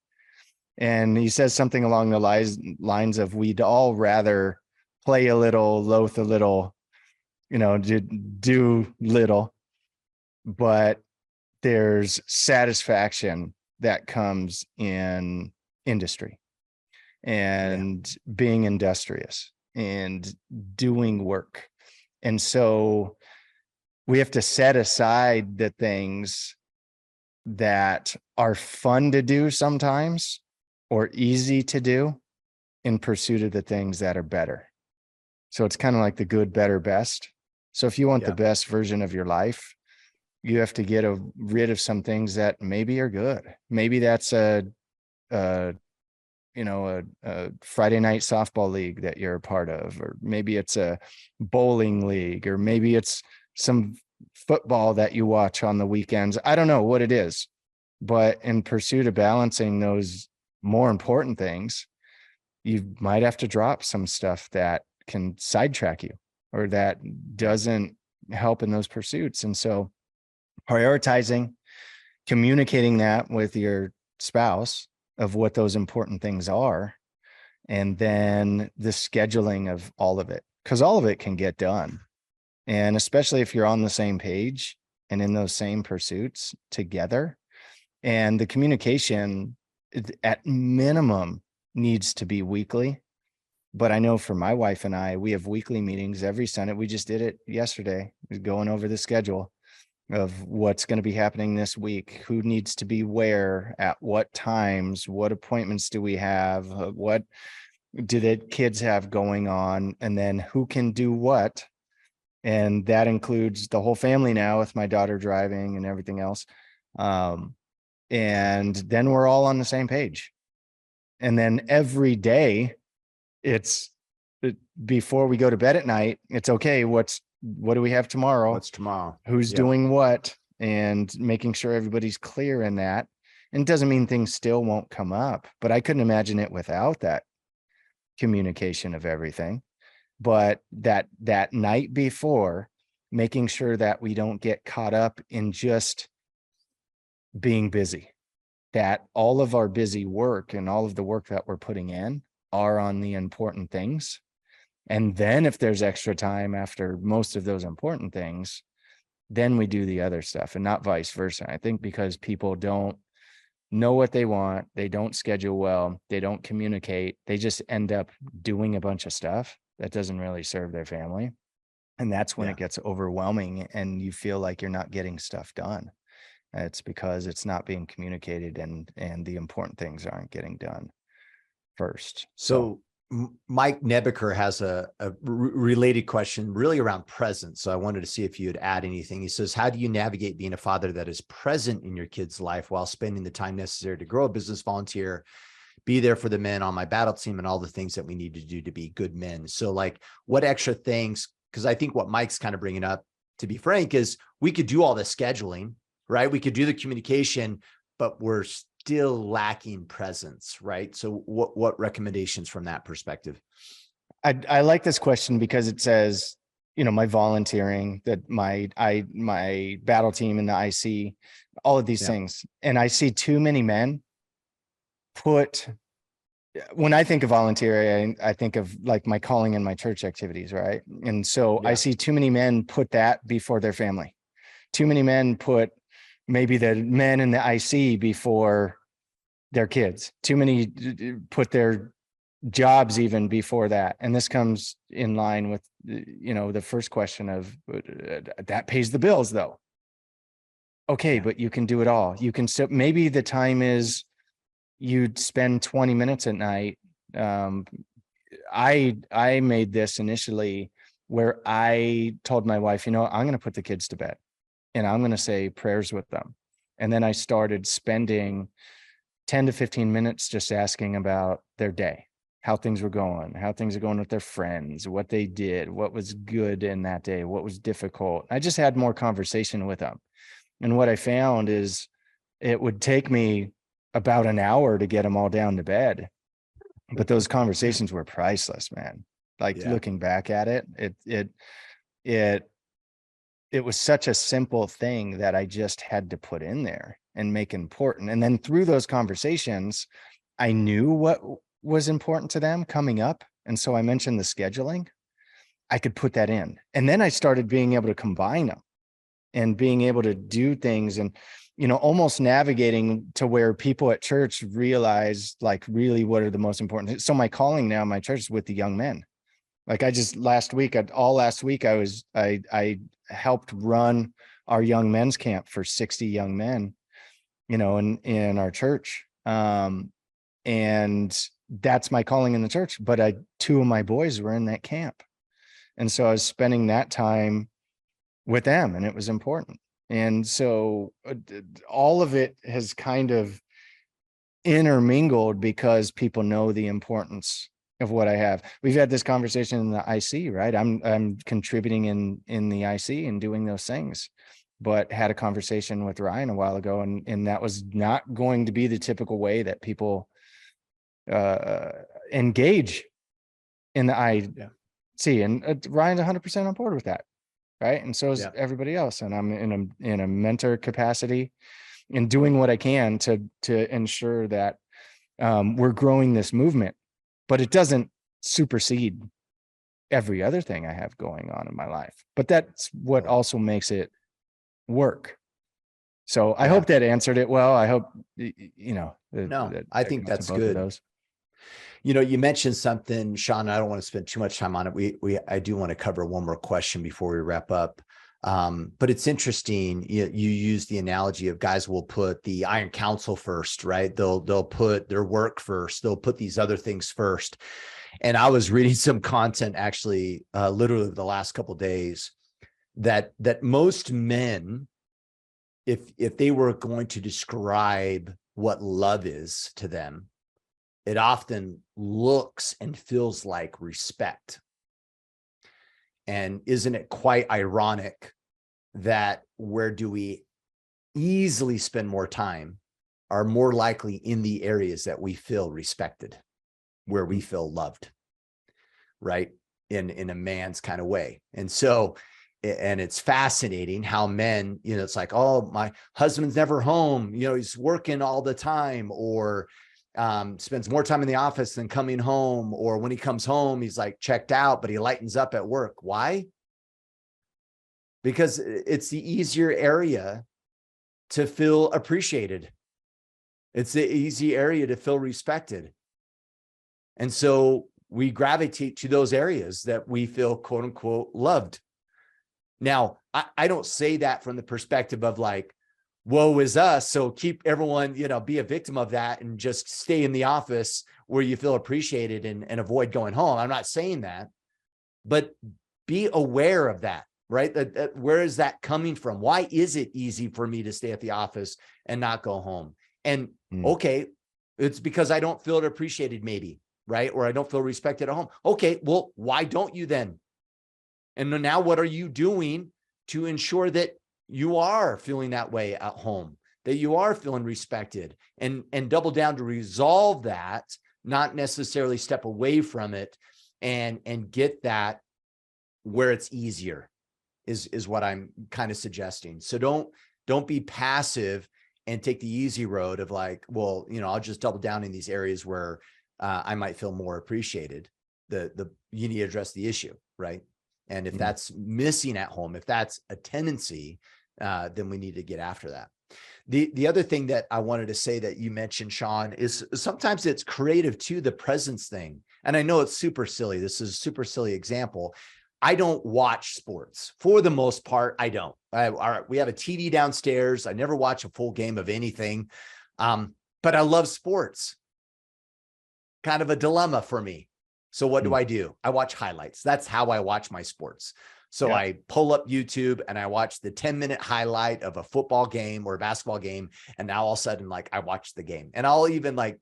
And he says something along the lines of, we'd all rather play a little, loath a little, do little, but there's satisfaction that comes in industry and being industrious and doing work. And so we have to set aside the things that are fun to do sometimes or easy to do in pursuit of the things that are better. So it's kind of like the good, better, best. So if you want the Yeah. best version of your life, you have to get rid of some things that maybe are good. Maybe that's a a Friday night softball league that you're a part of, or maybe it's a bowling league, or maybe it's some football that you watch on the weekends. I don't know what it is, but in pursuit of balancing those more important things, you might have to drop some stuff that can sidetrack you or that doesn't help in those pursuits. And so prioritizing, communicating that with your spouse of what those important things are, and then the scheduling of all of it, because all of it can get done. And especially if you're on the same page and in those same pursuits together, and the communication at minimum needs to be weekly. But I know for my wife and I, we have weekly meetings every Sunday. We just did it yesterday, going over the schedule of what's going to be happening this week, who needs to be where, at what times, what appointments do we have, what do the kids have going on, and then who can do what. And that includes the whole family now, with my daughter driving and everything else. And then we're all on the same page. And then every day it's before we go to bed at night, it's okay. What do we have tomorrow? What's tomorrow? Who's Yep. doing what, and making sure everybody's clear in that. And it doesn't mean things still won't come up, but I couldn't imagine it without that communication of everything. But that night before, making sure that we don't get caught up in just being busy, that all of our busy work and all of the work that we're putting in are on the important things. And then if there's extra time after most of those important things, then we do the other stuff, and not vice versa. I think because people don't know what they want, they don't schedule well, they don't communicate, they just end up doing a bunch of stuff that doesn't really serve their family. And that's when Yeah. it gets overwhelming and you feel like you're not getting stuff done. It's because it's not being communicated, and the important things aren't getting done first. So Mike Nebeker has a related question really around presence. So I wanted to see if you would add anything. He says, how do you navigate being a father that is present in your kid's life while spending the time necessary to grow a business, volunteer, be there for the men on my battle team, and all the things that we need to do to be good men? So like, what extra things? Because I think what Mike's kind of bringing up, to be frank, is we could do all the scheduling, right? We could do the communication, but we're still lacking presence, right? So what recommendations from that perspective? I like this question because it says, my volunteering, that my battle team in the IC, all of these Yeah. things. And I see too many men when I think of volunteering, I think of like my calling and my church activities, right? And so I see too many men put that before their family. Too many men put maybe the men in the IC before their kids. Too many put their jobs even before that. And this comes in line with, the first question of that pays the bills though. Okay, but you can do it all. You can still, maybe the time is you'd spend 20 minutes at night. I made this initially where I told my wife, I'm going to put the kids to bed and I'm going to say prayers with them. And then I started spending 10 to 15 minutes just asking about their day, how things were going, how things are going with their friends, what they did, what was good in that day, what was difficult. I just had more conversation with them. And what I found is it would take me about an hour to get them all down to bed. But those conversations were priceless, man. Like looking back at it was such a simple thing that I just had to put in there and make important. And then through those conversations, I knew what was important to them coming up. And so I mentioned the scheduling. I could put that in. And then I started being able to combine them and being able to do things and, almost navigating to where people at church realize like really what are the most important. So my calling now, my church, is with the young men. Like last week, I helped run our young men's camp for 60 young men. in our church. And that's my calling in the church. But two of my boys were in that camp. And so I was spending that time with them, and it was important. And so all of it has kind of intermingled because people know the importance of what I have. We've had this conversation in the IC, right? I'm contributing in the IC and doing those things, but had a conversation with Ryan a while ago, and that was not going to be the typical way that people engage in the IC. And Ryan's 100% on board with that, right? And so is everybody else. And I'm in a mentor capacity and doing what I can to ensure that we're growing this movement, but it doesn't supersede every other thing I have going on in my life. But that's what also makes it work. So I hope that answered it well. I hope, I think that's good. You mentioned something, Sean, I don't want to spend too much time on it. I do want to cover one more question before we wrap up. But it's interesting. You use the analogy of guys will put the Iron Council first, right? They'll put their work first. They'll put these other things first. And I was reading some content actually, literally the last couple of days, that most men, if they were going to describe what love is to them, it often looks and feels like respect. And isn't it quite ironic that where do we easily spend more time are more likely in the areas that we feel respected, where we feel loved, right? In a man's kind of way. And so, and it's fascinating how men, it's like, oh, my husband's never home, he's working all the time, or spends more time in the office than coming home, or when he comes home, he's like checked out, but he lightens up at work. Why? Because it's the easier area to feel appreciated. It's the easy area to feel respected. And so we gravitate to those areas that we feel, quote unquote, loved. Now, I don't say that from the perspective of like, woe is us. So keep everyone, be a victim of that and just stay in the office where you feel appreciated and avoid going home. I'm not saying that, but be aware of that, right? That where is that coming from? Why is it easy for me to stay at the office and not go home? And okay, it's because I don't feel appreciated maybe, right? Or I don't feel respected at home. Okay, well, why don't you then? And now what are you doing to ensure that you are feeling that way at home, that you are feeling respected, and double down to resolve that, not necessarily step away from it and get that where it's easier is what I'm kind of suggesting. So don't be passive and take the easy road of like, well, I'll just double down in these areas where I might feel more appreciated. You need to address the issue, right? And if that's missing at home, if that's a tendency, then we need to get after that. The other thing that I wanted to say that you mentioned, Sean, is sometimes it's creative too, the presence thing. And I know it's super silly. This is a super silly example. I don't watch sports for the most part. I don't. We have a TV downstairs. I never watch a full game of anything. But I love sports. Kind of a dilemma for me. So what do? I watch highlights. That's how I watch my sports. So I pull up YouTube and I watch the 10-minute highlight of a football game or a basketball game. And now all of a sudden, like I watch the game, and I'll even like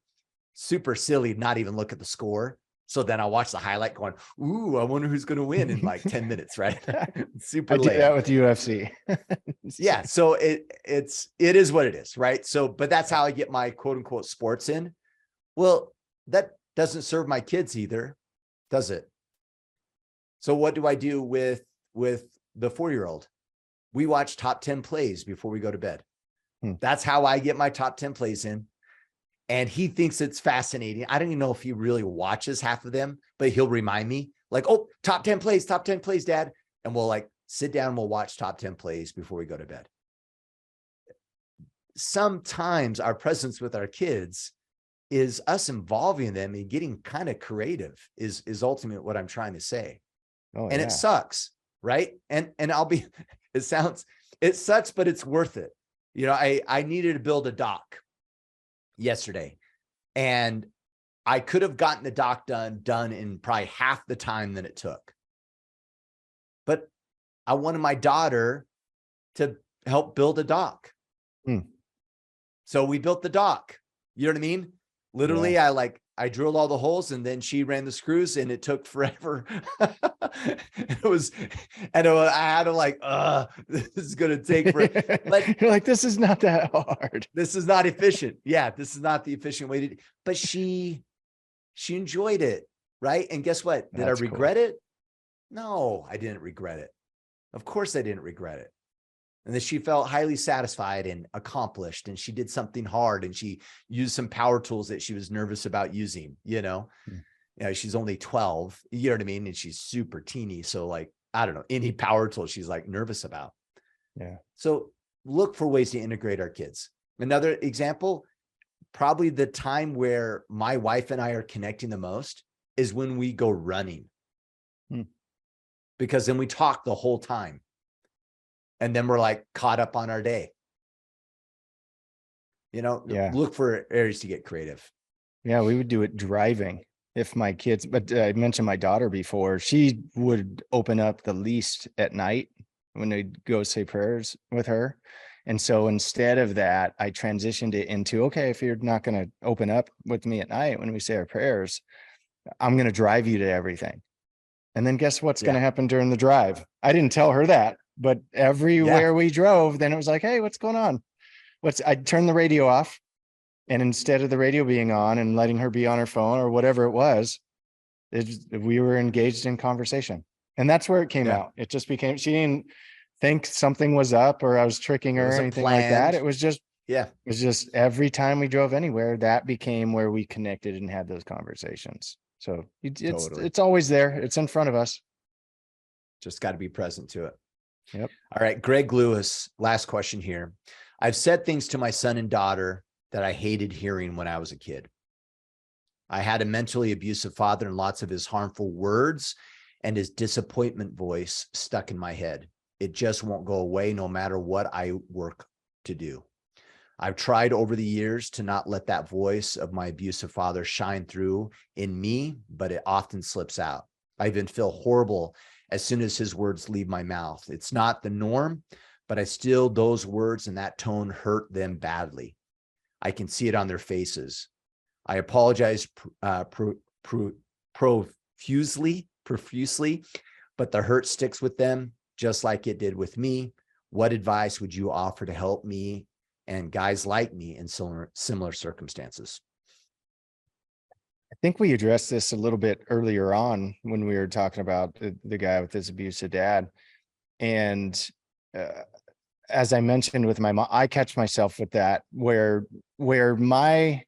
super silly, not even look at the score. So then I'll watch the highlight going, ooh, I wonder who's going to win in like 10 minutes, right? Super lame. I do that with UFC. Yeah. So it is what it is, right? So, but that's how I get my quote unquote sports in. Well, that doesn't serve my kids either, does it? So what do I do with the 4-year-old? We watch top 10 plays before we go to bed. That's how I get my top 10 plays in. And he thinks it's fascinating. I don't even know if he really watches half of them, but he'll remind me like, oh, top 10 plays, Dad. And we'll like sit down and we'll watch top 10 plays before we go to bed. Sometimes our presence with our kids is us involving them and getting kind of creative is ultimately what I'm trying to say. It sucks, right? And it sucks, but it's worth it. I needed to build a dock yesterday, and I could have gotten the dock done in probably half the time that it took. But I wanted my daughter to help build a dock. So we built the dock. You know what I mean? Literally, I drilled all the holes, and then she ran the screws, and it took forever. I had to this is going to take forever. But you're like, this is not that hard. This is not efficient. Yeah, this is not the efficient way to do. But she enjoyed it, right? And guess what? Did I regret it? No, I didn't regret it. Of course, I didn't regret it. And then she felt highly satisfied and accomplished, and she did something hard, and she used some power tools that she was nervous about using, she's only 12, you know what I mean? And she's super teeny. So I don't know, any power tool she's nervous about. Yeah. So look for ways to integrate our kids. Another example, probably the time where my wife and I are connecting the most is when we go running. Because then we talk the whole time. And then we're caught up on our day. Look for areas to get creative. Yeah, we would do it driving. If my kids, but I mentioned my daughter before, she would open up the least at night when they'd go say prayers with her. And so instead of that, I transitioned it into, okay, if you're not going to open up with me at night when we say our prayers, I'm going to drive you to everything. And then guess what's going to happen during the drive? I didn't tell her that, but everywhere we drove, then it was like, hey, what's going on? I'd turn the radio off. And instead of the radio being on and letting her be on her phone or whatever it was, we were engaged in conversation. And that's where it came out. It just became, she didn't think something was up or I was tricking her or anything like that. It was just, every time we drove anywhere, that became where we connected and had those conversations. So it's always there. It's in front of us. Just got to be present to it. Yep. All right. Greg Lewis, last question here. I've said things to my son and daughter that I hated hearing when I was a kid. I had a mentally abusive father, and lots of his harmful words and his disappointment voice stuck in my head. It just won't go away no matter what I work to do. I've tried over the years to not let that voice of my abusive father shine through in me, but it often slips out. I even feel horrible as soon as his words leave my mouth. It's not the norm, but those words and that tone hurt them badly. I can see it on their faces. I apologize profusely, but the hurt sticks with them just like it did with me. What advice would you offer to help me and guys like me in similar circumstances? I think we addressed this a little bit earlier on when we were talking about the guy with his abusive dad. And as I mentioned with my mom, I catch myself with that where my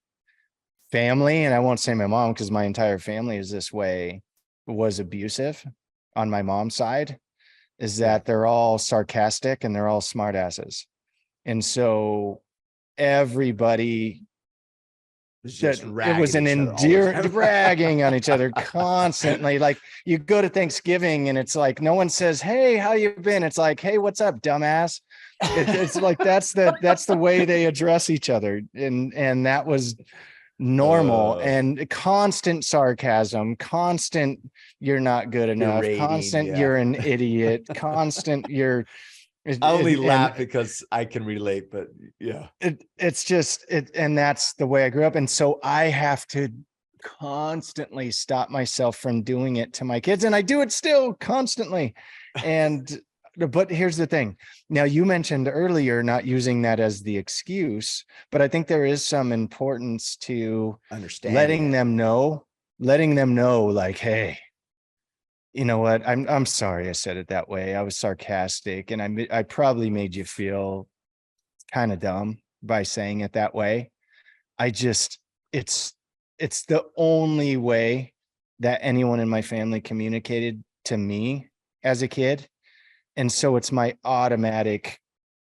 family, and I won't say my mom because my entire family is this way, was abusive on my mom's side, is that they're all sarcastic and they're all smartasses. And so everybody, it was an endearing ragging on each other constantly. Like you go to Thanksgiving and it's like, no one says, hey, how you been? It's like, hey, what's up, dumbass? It's like, that's the way they address each other. And that was normal. And constant sarcasm, constant, you're not good enough, berating, constant, you're an idiot, constant, you're, I only laugh because I can relate, but it's just and that's the way I grew up. And so I have to constantly stop myself from doing it to my kids. And I do it still constantly. But here's the thing. Now, you mentioned earlier not using that as the excuse, but I think there is some importance to letting them know, like, hey, you know what? I'm sorry I said it that way. I was sarcastic and I probably made you feel kind of dumb by saying it that way. It's the only way that anyone in my family communicated to me as a kid. And so it's my automatic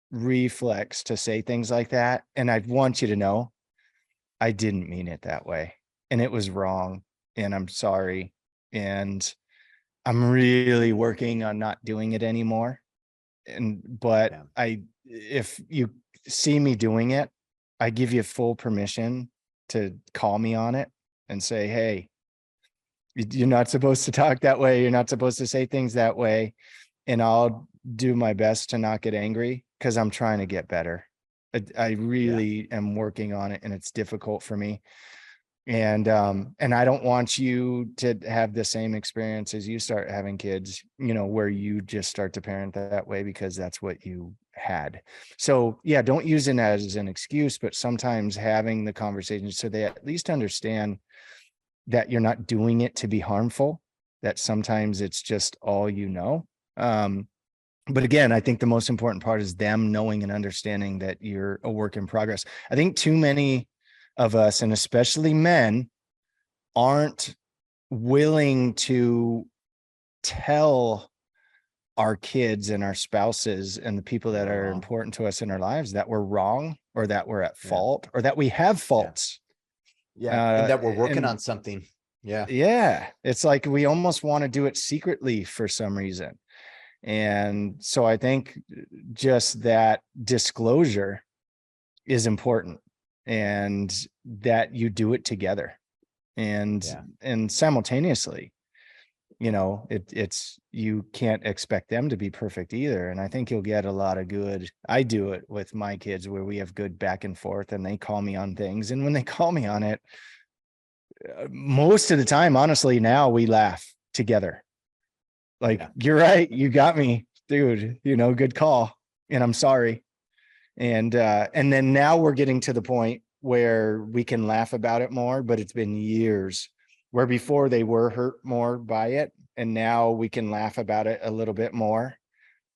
reflex to say things like that. And I want you to know, I didn't mean it that way. And it was wrong. And I'm sorry. And I'm really working on not doing it anymore. If you see me doing it, I give you full permission to call me on it and say, hey, you're not supposed to talk that way. You're not supposed to say things that way. And I'll do my best to not get angry because I'm trying to get better. I really am working on it, and it's difficult for me. And I don't want you to have the same experience as you start having kids, where you just start to parent that way because that's what you had. So yeah, don't use it as an excuse, but sometimes having the conversation so they at least understand that you're not doing it to be harmful, that sometimes it's just all but again, I think the most important part is them knowing and understanding that you're a work in progress. I think too many of us, and especially men, aren't willing to tell our kids and our spouses and the people that are important to us in our lives that we're wrong, or that we're at fault, or that we have faults. And that we're working on something. Yeah. It's like we almost want to do it secretly for some reason. And so I think just that disclosure is important, and that you do it together and simultaneously. It's you can't expect them to be perfect either. And I think you'll get a lot of good. I do it with my kids where we have good back and forth, and they call me on things. And when they call me on it, most of the time, honestly, now we laugh together. Like, you're right. You got me, dude, good call. And I'm sorry. And then now we're getting to the point where we can laugh about it more, but it's been years where before they were hurt more by it. And now we can laugh about it a little bit more.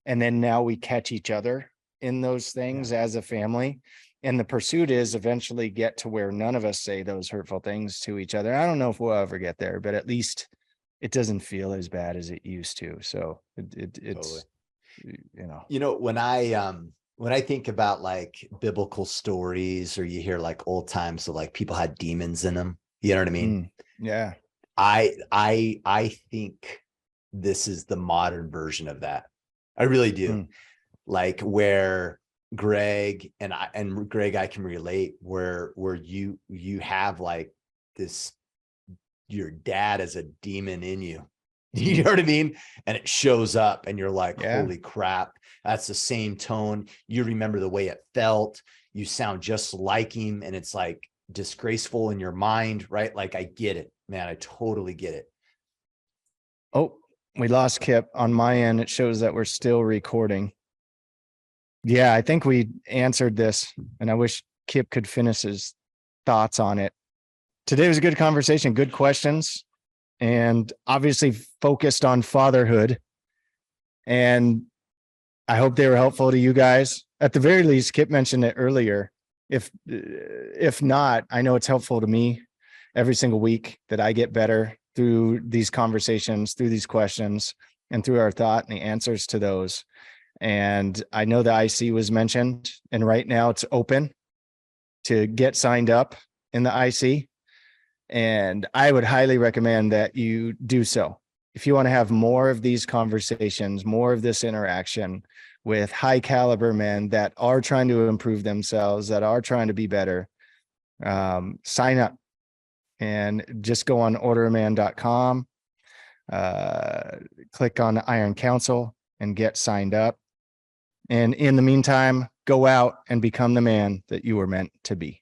And then now we catch each other in those things as a family. And the pursuit is eventually get to where none of us say those hurtful things to each other. I don't know if we'll ever get there, but at least it doesn't feel as bad as it used to. So it's, when I think about like biblical stories, or you hear like old times, so like people had demons in them, you know what I mean? Yeah. I think this is the modern version of that. I really do. Like where Greg I can relate, where you have like this, your dad is a demon in you. You know what I mean? And it shows up and you're like, holy crap, that's the same tone. You remember the way it felt. You sound just like him. And it's like disgraceful in your mind, right? Like, I get it, man. I totally get it. Oh, we lost Kip. On my end, it shows that we're still recording. Yeah, I think we answered this, and I wish Kip could finish his thoughts on it. Today was a good conversation, good questions, and obviously focused on fatherhood. And I hope they were helpful to you guys. At the very least, Kip mentioned it earlier. If not, I know it's helpful to me every single week that I get better through these conversations, through these questions, and through our thought and the answers to those. And I know the IC was mentioned, and right now it's open to get signed up in the IC. And I would highly recommend that you do so. If you want to have more of these conversations, more of this interaction with high caliber men that are trying to improve themselves, that are trying to be better, sign up and just go on orderaman.com, click on Iron Council and get signed up. And in the meantime, go out and become the man that you were meant to be.